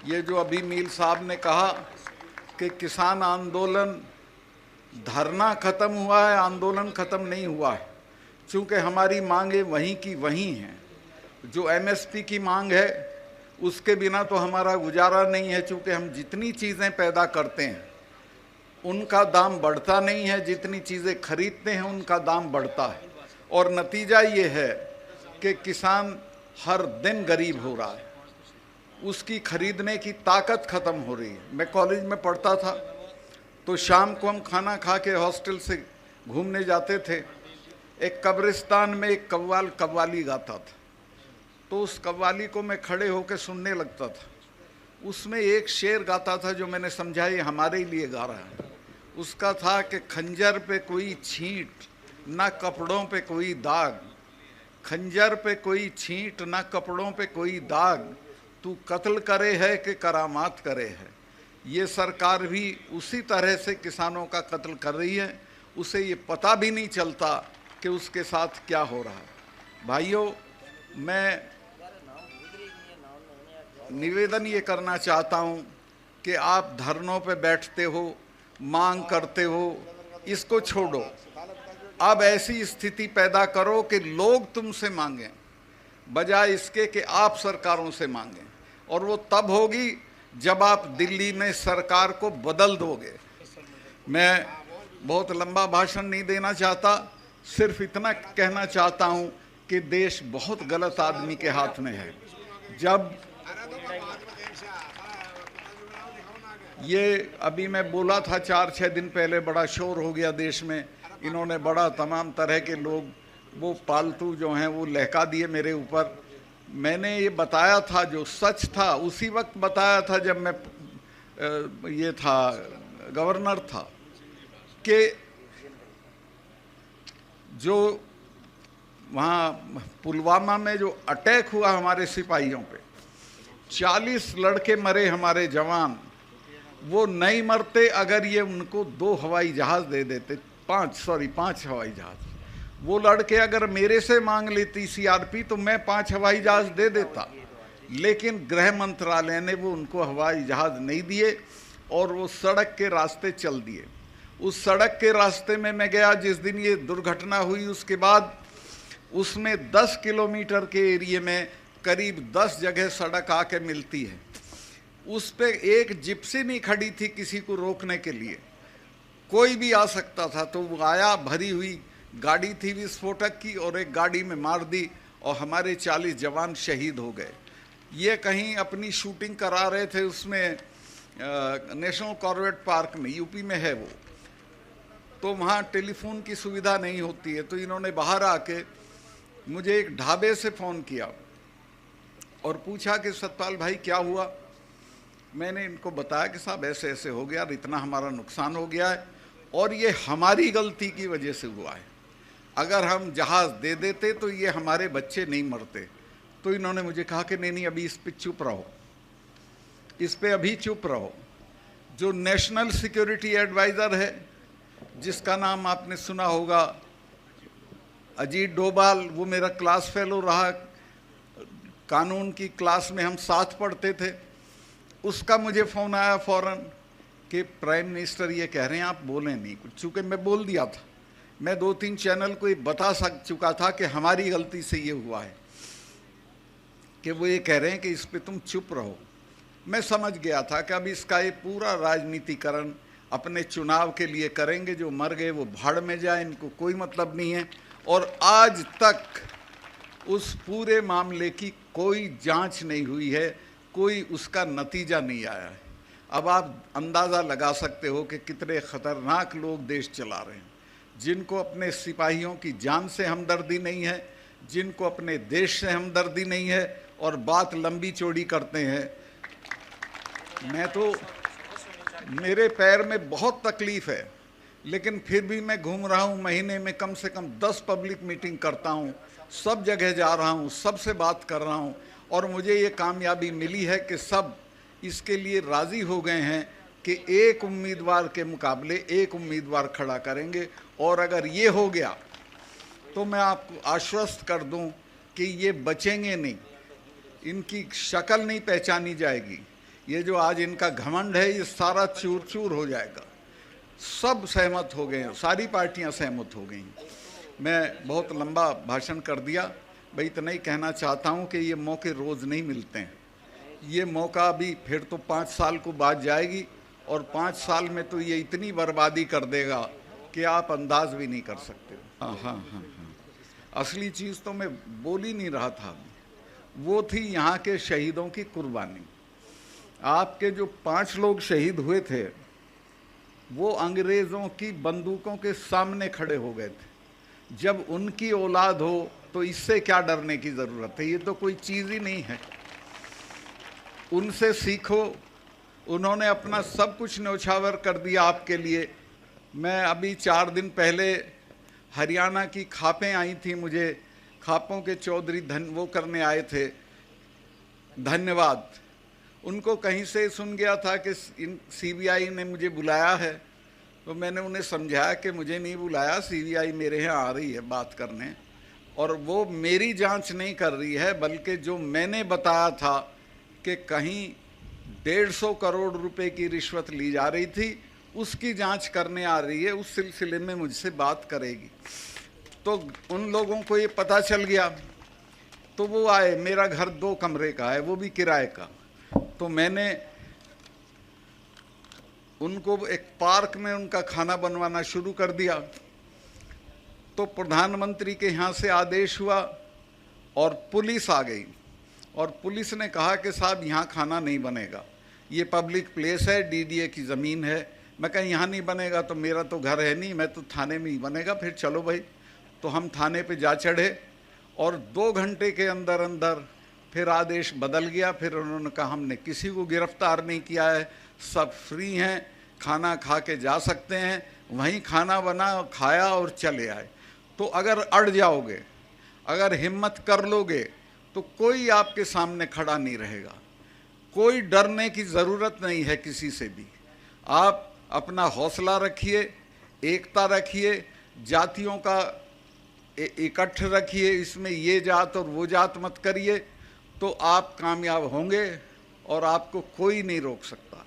ये जो अभी मील साहब ने कहा कि किसान आंदोलन धरना खत्म हुआ है, आंदोलन खत्म नहीं हुआ है, चूँकि हमारी मांगें वहीं की वहीं हैं। जो एमएसपी की मांग है उसके बिना तो हमारा गुजारा नहीं है, चूँकि हम जितनी चीज़ें पैदा करते हैं उनका दाम बढ़ता नहीं है, जितनी चीज़ें खरीदते हैं उनका दाम बढ़ता है, और नतीजा ये है कि किसान हर दिन गरीब हो रहा है, उसकी खरीदने की ताकत ख़त्म हो रही है। मैं कॉलेज में पढ़ता था तो शाम को हम खाना खा के हॉस्टल से घूमने जाते थे। एक कब्रिस्तान में एक कव्वाल कव्वाली गाता था, तो उस कव्वाली को मैं खड़े होकर सुनने लगता था। उसमें एक शेर गाता था जो मैंने समझा ये हमारे लिए गा रहा है। उसका था कि खंजर पे कोई छींट, ना कपड़ों पे कोई दाग, खंजर पे कोई छींट, ना कपड़ों पे कोई दाग, तू कत्ल करे है कि करामात करे है। ये सरकार भी उसी तरह से किसानों का कत्ल कर रही है, उसे ये पता भी नहीं चलता कि उसके साथ क्या हो रहा है। भाइयों, मैं निवेदन ये करना चाहता हूँ कि आप धरनों पे बैठते हो, मांग करते हो, इसको छोड़ो। अब ऐसी स्थिति पैदा करो कि लोग तुमसे मांगें, बजाय इसके कि आप सरकारों से मांगें, और वो तब होगी जब आप दिल्ली में सरकार को बदल दोगे। मैं बहुत लंबा भाषण नहीं देना चाहता, सिर्फ इतना कहना चाहता हूँ कि देश बहुत गलत आदमी के हाथ में है। जब ये अभी मैं बोला था 4-6 दिन पहले, बड़ा शोर हो गया देश में, इन्होंने बड़ा तमाम तरह के लोग वो पालतू जो हैं वो लहका दिए मेरे ऊपर। मैंने ये बताया था जो सच था, उसी वक्त बताया था जब मैं ये था गवर्नर था, कि जो वहाँ पुलवामा में जो अटैक हुआ हमारे सिपाहियों पे, 40 लड़के मरे हमारे जवान, वो नहीं मरते अगर ये उनको 2 हवाई जहाज़ दे देते, 5 हवाई जहाज़। वो लड़के अगर मेरे से मांग लेती सीआरपी तो मैं 5 हवाई जहाज़ दे देता, लेकिन गृह मंत्रालय ने वो उनको हवाई जहाज़ नहीं दिए और वो सड़क के रास्ते चल दिए। उस सड़क के रास्ते में मैं गया जिस दिन ये दुर्घटना हुई, उसके बाद उसमें 10 किलोमीटर के एरिए में करीब 10 जगह सड़क आके मिलती है। उस पे एक जिप्सी नहीं खड़ी थी किसी को रोकने के लिए, कोई भी आ सकता था। तो वो आया, भरी हुई गाड़ी थी विस्फोटक की, और एक गाड़ी में मार दी और हमारे 40 जवान शहीद हो गए। ये कहीं अपनी शूटिंग करा रहे थे उसमें नेशनल कॉर्बेट पार्क में, यूपी में है वो, तो वहाँ टेलीफोन की सुविधा नहीं होती है। तो इन्होंने बाहर आके मुझे एक ढाबे से फ़ोन किया और पूछा कि सतपाल भाई क्या हुआ। मैंने इनको बताया कि साहब ऐसे ऐसे हो गया, इतना हमारा नुकसान हो गया है और ये हमारी गलती की वजह से हुआ है, अगर हम जहाज़ दे देते तो ये हमारे बच्चे नहीं मरते। तो इन्होंने मुझे कहा कि नहीं अभी इस पे चुप रहो, इस पे अभी चुप रहो। जो नेशनल सिक्योरिटी एडवाइज़र है, जिसका नाम आपने सुना होगा, अजीत डोभाल, वो मेरा क्लास फेलो रहा, कानून की क्लास में हम साथ पढ़ते थे। उसका मुझे फ़ोन आया फ़ौरन कि प्राइम मिनिस्टर ये कह रहे हैं आप बोलें नहीं कुछ, चूँकि मैं बोल दिया था, मैं 2-3 चैनल को ये बता चुका था कि हमारी गलती से ये हुआ है, कि वो ये कह रहे हैं कि इस पे तुम चुप रहो। मैं समझ गया था कि अब इसका ये पूरा राजनीतिकरण अपने चुनाव के लिए करेंगे, जो मर गए वो भाड़ में जाए, इनको कोई मतलब नहीं है। और आज तक उस पूरे मामले की कोई जांच नहीं हुई है, कोई उसका नतीजा नहीं आया है। अब आप अंदाज़ा लगा सकते हो कि कितने ख़तरनाक लोग देश चला रहे हैं, जिनको अपने सिपाहियों की जान से हमदर्दी नहीं है, जिनको अपने देश से हमदर्दी नहीं है, और बात लंबी चौड़ी करते हैं। मैं तो, मेरे पैर में बहुत तकलीफ़ है, लेकिन फिर भी मैं घूम रहा हूँ, महीने में कम से कम 10 पब्लिक मीटिंग करता हूँ, सब जगह जा रहा हूँ, सबसे बात कर रहा हूँ, और मुझे ये कामयाबी मिली है कि सब इसके लिए राज़ी हो गए हैं कि एक उम्मीदवार के मुकाबले एक उम्मीदवार खड़ा करेंगे। और अगर ये हो गया तो मैं आपको आश्वस्त कर दूं कि ये बचेंगे नहीं, इनकी शक्ल नहीं पहचानी जाएगी, ये जो आज इनका घमंड है ये सारा चूर चूर हो जाएगा। सब सहमत हो गए, सारी पार्टियां सहमत हो गई। मैं बहुत लंबा भाषण कर दिया, भाई इतना ही कहना चाहता हूं कि ये मौके रोज़ नहीं मिलते हैं। ये मौका अभी फिर तो 5 साल को बाद जाएगी और 5 साल में तो ये इतनी बर्बादी कर देगा कि आप अंदाज भी नहीं कर सकते। हाँ, असली चीज़ तो मैं बोल ही नहीं रहा था, वो थी यहाँ के शहीदों की कुर्बानी। आपके जो 5 लोग शहीद हुए थे वो अंग्रेज़ों की बंदूकों के सामने खड़े हो गए थे। जब उनकी औलाद हो तो इससे क्या डरने की ज़रूरत है, ये तो कोई चीज़ ही नहीं है। उनसे सीखो, उन्होंने अपना सब कुछ न्यौछावर कर दिया आपके लिए। मैं अभी 4 दिन पहले हरियाणा की खापें आई थी, मुझे खापों के चौधरी वो करने आए थे, धन्यवाद। उनको कहीं से सुन गया था कि सीबीआई ने मुझे बुलाया है, तो मैंने उन्हें समझाया कि मुझे नहीं बुलाया, सीबीआई मेरे यहाँ आ रही है बात करने, और वो मेरी जांच नहीं कर रही है, बल्कि जो मैंने बताया था कि कहीं 150 करोड़ रुपए की रिश्वत ली जा रही थी, उसकी जांच करने आ रही है, उस सिलसिले में मुझसे बात करेगी। तो उन लोगों को ये पता चल गया, तो वो आए। मेरा घर 2 कमरे का है, वो भी किराए का। तो मैंने उनको एक पार्क में उनका खाना बनवाना शुरू कर दिया। तो प्रधानमंत्री के यहाँ से आदेश हुआ और पुलिस आ गई, और पुलिस ने कहा कि साहब यहाँ खाना नहीं बनेगा, ये पब्लिक प्लेस है, डीडीए की ज़मीन है। मैं कहा यहाँ नहीं बनेगा तो मेरा तो घर है नहीं, मैं तो थाने में ही बनेगा। फिर चलो भाई, तो हम थाने पे जा चढ़े और 2 घंटे के अंदर अंदर फिर आदेश बदल गया। फिर उन्होंने कहा हमने किसी को गिरफ्तार नहीं किया है, सब फ्री हैं, खाना खा के जा सकते हैं। वहीं खाना बना, खाया और चले आए। तो अगर अड़ जाओगे, अगर हिम्मत कर लोगे, तो कोई आपके सामने खड़ा नहीं रहेगा। कोई डरने की ज़रूरत नहीं है किसी से भी। आप अपना हौसला रखिए, एकता रखिए, जातियों का इकट्ठ रखिए, इसमें ये जात और वो जात मत करिए, तो आप कामयाब होंगे और आपको कोई नहीं रोक सकता।